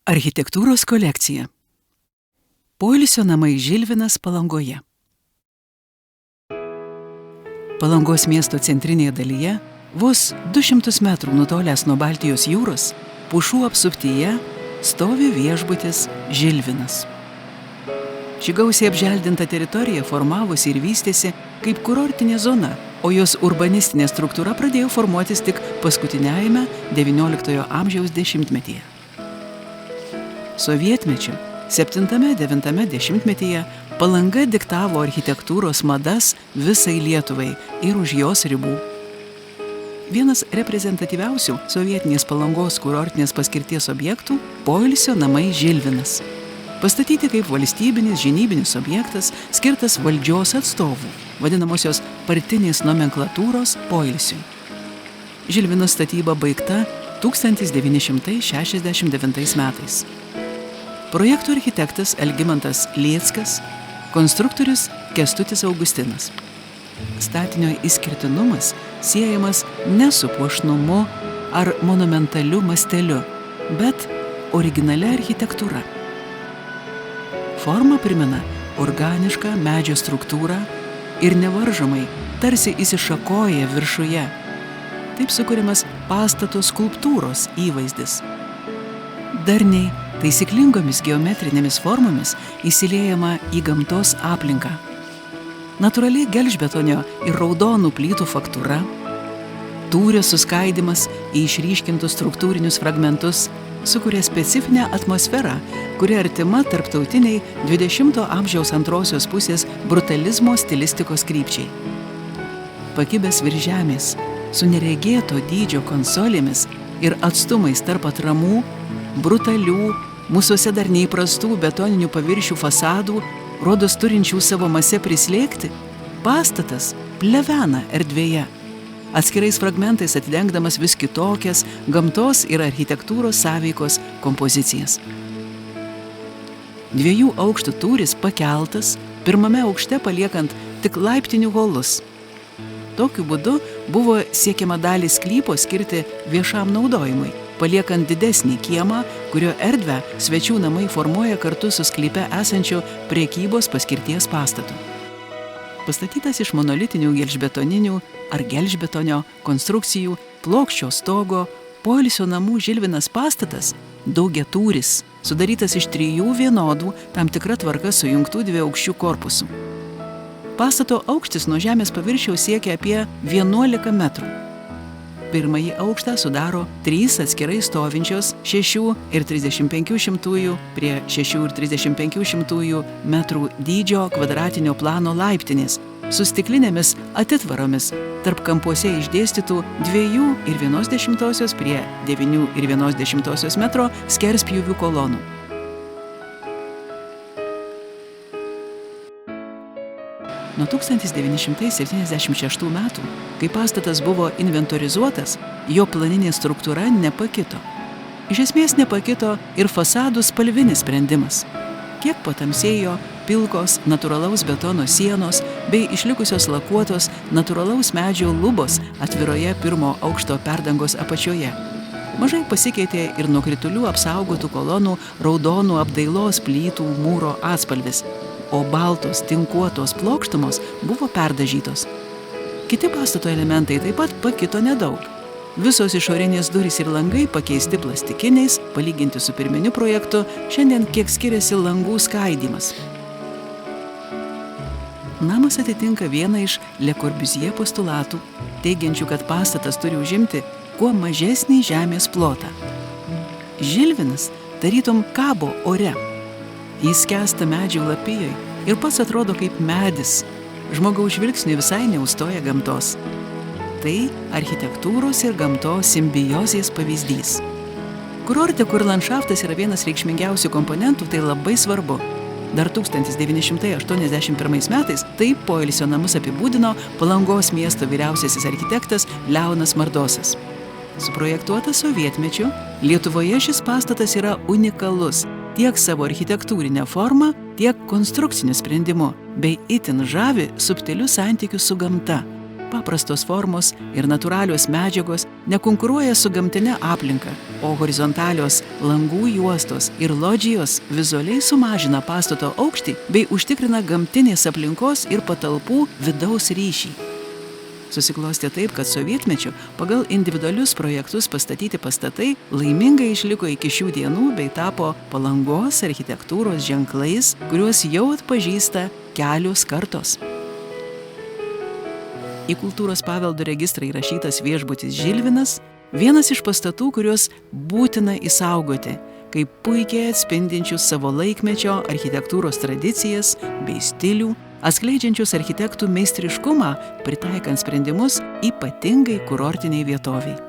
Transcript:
Architektūros kolekcija. Poilsio namai Žilvinas Palangoje. Palangos miesto centrinėje dalyje, vos 200 metrų nutolęs nuo Baltijos jūros, pušų apsuptyje stovi viešbutis Žilvinas. Ši gausiai apželdinta teritorija formavosi ir vystėsi kaip kurortinė zona, o jos urbanistinė struktūra pradėjo formuotis tik paskutiniajame XIX amžiaus dešimtmetyje. Sovietmečiu, 7–9 dešimtmetyje Palanga diktavo architektūros madas visai Lietuvai ir už jos ribų. Vienas reprezentatyviausių sovietinės Palangos kurortinės paskirties objektų – poilsio namai Žilvinas. Pastatyti kaip valstybinis žinybinis objektas, skirtas valdžios atstovų, vadinamosios partinės nomenklatūros poilsiui. Žilvino statyba baigta 1969 metais. Projektų architektas Algimantas Lieckas, konstruktorius Kęstutis Augustinas. Statinio išskirtinumas siejamas ne su puošnumu ar monumentaliu masteliu, bet originalia architektūra. Forma primena organišką medžio struktūrą ir nevaržomai, tarsi įsišakoja viršuje. Taip sukuriamas pastato skulptūros įvaizdis. Darniai, taisyklingomis geometrinėmis formomis įsiliejama į gamtos aplinką. Natūraliai gelžbetonio ir raudonų plytų faktūra, tūrio suskaidimas į išryškintus struktūrinius fragmentus sukuria specifinę atmosferą, kuri artima tarptautiniai 20 amžiaus antrosios pusės brutalizmo stilistikos krypčiai. Pakibęs virš žemės, su neregėto dydžio konsolėmis ir atstumais tarp atramų, brutalių, mūsuose dar neįprastų betoninių paviršių fasadų, rodos turinčių savo mase prislėgti, pastatas plevena erdvėje, atskirais fragmentais atidengdamas vis kitokias gamtos ir architektūros sąveikos kompozicijas. 2 aukštų tūris pakeltas, pirmame aukšte paliekant tik laiptinių holus. Tokiu būdu buvo siekiama dalį sklypo skirti viešam naudojimui, paliekant didesnį kiemą, kurio erdvę svečių namai formuoja kartu su sklype esančiu prekybos paskirties pastatu. Pastatytas iš monolitinių gelžbetoninių ar gelžbetonio konstrukcijų, plokščio stogo, poilsio namų Žilvinas pastatas daugiatūris, sudarytas iš 3 vienodų, tam tikra tvarka sujungtų 2 aukščių korpusų. Pastato aukštis nuo žemės paviršiaus siekia apie 11 metrų. Pirmąjį aukštą sudaro 3 atskirai stovinčios 6,35 prie 6,35 metrų dydžio kvadratinio plano laiptinės su stiklinėmis atitvaromis tarp kampuose išdėstytų 2,1 prie 9,1 metro skerspjūvių kolonų. Nuo 1976 metų, kai pastatas buvo inventorizuotas, jo planinė struktūra nepakito. Iš esmės nepakito ir fasadų spalvinis sprendimas. Kiek patamsėjo pilkos natūralaus betono sienos bei išlikusios lakuotos natūralaus medžio lubos atviroje 1 aukšto perdangos apačioje. Mažai pasikeitė ir nuo kritulių apsaugotų kolonų raudonų apdailos plytų mūro atspalvis, o baltos tinkuotos plokštumos buvo perdažytos. Kiti pastato elementai taip pat pakito nedaug. Visos išorinės durys ir langai pakeisti plastikiniais, palyginti su pirminiu projektu, šiandien kiek skiriasi langų skaidymas. Namas atitinka vieną iš Le Corbusier postulatų, teigiančių, kad pastatas turi užimti kuo mažesnį žemės plotą. Žilvinas tarytum kabo ore. Jis skęsta medžių lapijoj ir pats atrodo kaip medis. Žmogaus žvilgsniui visai neustoja gamtos. Tai architektūros ir gamtos simbiozės pavyzdys. Kurorte, kur landšaftas yra vienas reikšmingiausių komponentų, tai labai svarbu. Dar 1981 metais taip poilsio namus apibūdino Palangos miesto vyriausiasis architektas Leonas Mardosas. Suprojektuotas sovietmečiu, Lietuvoje šis pastatas yra unikalus tiek savo architektūrinę formą, tiek konstrukciniu sprendimu, bei itin žavi subtiliu santykiu su gamta. Paprastos formos ir natūralios medžiagos nekonkuruoja su gamtine aplinka, o horizontalios langų juostos ir lodžijos vizualiai sumažina pastato aukštį bei užtikrina gamtinės aplinkos ir patalpų vidaus ryšį. Susiklostė taip, kad sovietmečiu pagal individualius projektus pastatyti pastatai laimingai išliko iki šių dienų bei tapo Palangos architektūros ženklais, kuriuos jau atpažįsta kelios kartos. Į kultūros paveldo registrą įrašytas viešbutis Žilvinas vienas iš pastatų, kuriuos būtina išsaugoti, kaip puikiai atspindinčius savo laikmečio architektūros tradicijas bei stilių, atskleidžiančius architektų meistriškumą, pritaikant sprendimus ypatingai kurortiniai vietoviai.